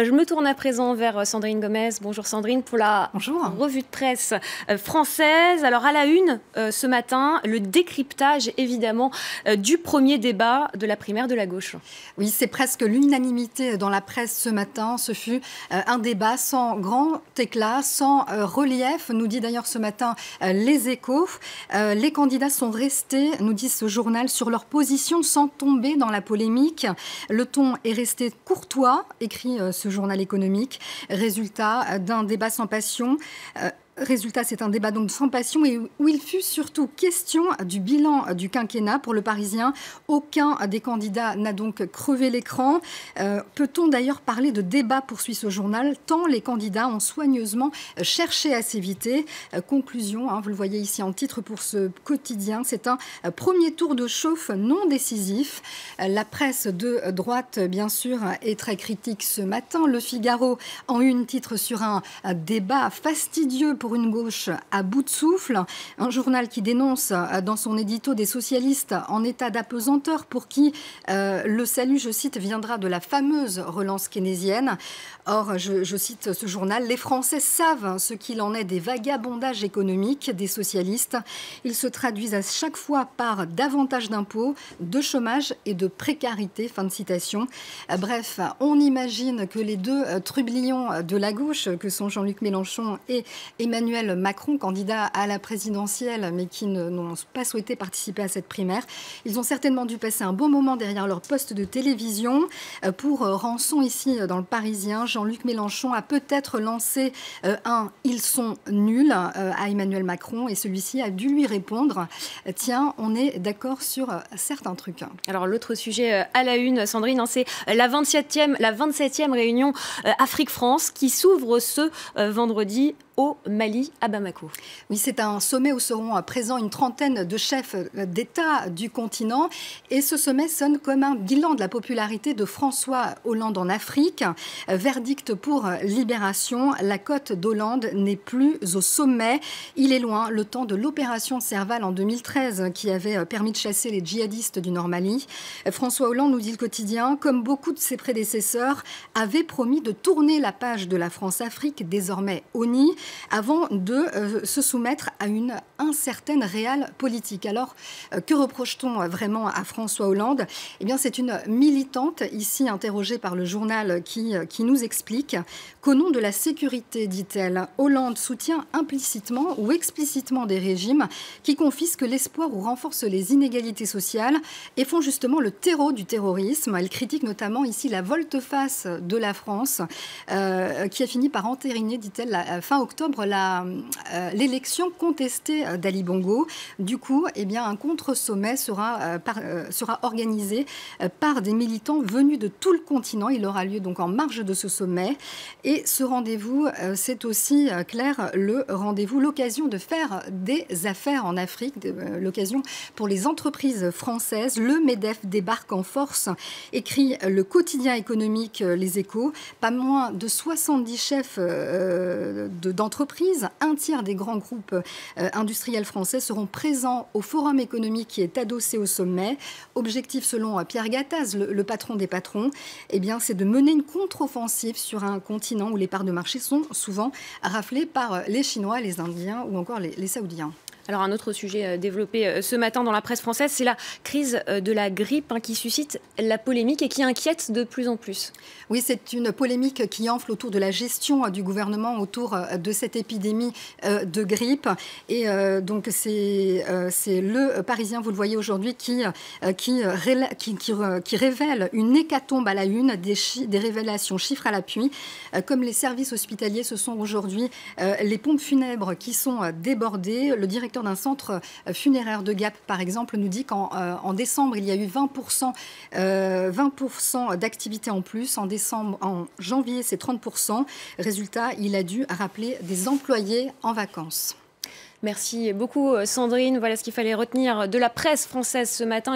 Je me tourne à présent vers Sandrine Gomez. Bonjour Sandrine, pour la revue de presse française. Alors à la une, ce matin, le décryptage évidemment du premier débat de la primaire de la gauche. Oui, c'est presque l'unanimité dans la presse ce matin. Ce fut un débat sans grand éclat, sans relief, nous dit d'ailleurs ce matin Les Échos. Les candidats sont restés, nous dit ce journal, sur leur position sans tomber dans la polémique. Le ton est resté courtois, écrit ce journal économique. Résultat d'un débat sans passion. Résultat, c'est un débat donc sans passion et où il fut surtout question du bilan du quinquennat pour le Parisien. Aucun des candidats n'a donc crevé l'écran. Peut-on d'ailleurs parler de débat, poursuit ce journal, tant les candidats ont soigneusement cherché à s'éviter. Conclusion, vous le voyez ici en titre pour ce quotidien, c'est un premier tour de chauffe non décisif. La presse de droite, bien sûr, est très critique ce matin. Le Figaro, en une, titre sur un débat fastidieux pour une gauche à bout de souffle, un journal qui dénonce dans son édito des socialistes en état d'apesanteur pour qui le salut, je cite, viendra de la fameuse relance keynésienne. Or, je cite ce journal, les Français savent ce qu'il en est des vagabondages économiques des socialistes. Ils se traduisent à chaque fois par davantage d'impôts, de chômage et de précarité. Fin de citation. Bref, on imagine que les deux trublions de la gauche, que sont Jean-Luc Mélenchon et Emmanuel Macron, candidat à la présidentielle, mais qui n'ont pas souhaité participer à cette primaire. Ils ont certainement dû passer un bon moment derrière leur poste de télévision. Pour rançon ici dans le Parisien, Jean-Luc Mélenchon a peut-être lancé un « ils sont nuls » à Emmanuel Macron et celui-ci a dû lui répondre « tiens, on est d'accord sur certains trucs ». Alors l'autre sujet à la une, Sandrine, c'est la 27e réunion Afrique-France qui s'ouvre ce vendredi au Mali, à Bamako. Oui, c'est un sommet où seront présents une trentaine de chefs d'État du continent. Et ce sommet sonne comme un bilan de la popularité de François Hollande en Afrique. Verdict pour Libération, la cote d'Hollande n'est plus au sommet. Il est loin le temps de l'opération Serval en 2013 qui avait permis de chasser les djihadistes du Nord Mali. François Hollande, nous dit le quotidien, comme beaucoup de ses prédécesseurs, avait promis de tourner la page de la France-Afrique, désormais ONI, avant de se soumettre à une incertaine réelle politique. Alors, que reproche-t-on vraiment à François Hollande ? Eh bien, c'est une militante, ici interrogée par le journal, qui nous explique qu'au nom de la sécurité, dit-elle, Hollande soutient implicitement ou explicitement des régimes qui confisquent l'espoir ou renforcent les inégalités sociales et font justement le terreau du terrorisme. Elle critique notamment ici la volte-face de la France qui a fini par entériner, dit-elle, fin octobre, l'élection contestée d'Ali Bongo. Du coup, eh bien, un contre-sommet sera organisé par des militants venus de tout le continent. Il aura lieu donc en marge de ce sommet. Et ce rendez-vous, c'est aussi, Claire, le rendez-vous, l'occasion de faire des affaires en Afrique, l'occasion pour les entreprises françaises. Le MEDEF débarque en force, écrit le quotidien économique Les Échos. Pas moins de 70 chefs d'entreprises, un tiers des grands groupes industriels français seront présents au forum économique qui est adossé au sommet. Objectif, selon Pierre Gattaz, le patron des patrons, eh bien, c'est de mener une contre-offensive sur un continent où les parts de marché sont souvent raflées par les Chinois, les Indiens ou encore les Saoudiens. Alors un autre sujet développé ce matin dans la presse française, c'est la crise de la grippe qui suscite la polémique et qui inquiète de plus en plus. Oui, c'est une polémique qui enfle autour de la gestion du gouvernement autour de cette épidémie de grippe. Et donc c'est le Parisien, vous le voyez aujourd'hui, qui révèle une hécatombe à la une, des révélations, chiffres à l'appui. Comme les services hospitaliers, ce sont aujourd'hui les pompes funèbres qui sont débordées. Le directeur d'un centre funéraire de Gap, par exemple, nous dit qu'en décembre, il y a eu 20% d'activité en plus. En janvier, c'est 30%. Résultat, il a dû rappeler des employés en vacances. Merci beaucoup, Sandrine. Voilà ce qu'il fallait retenir de la presse française ce matin.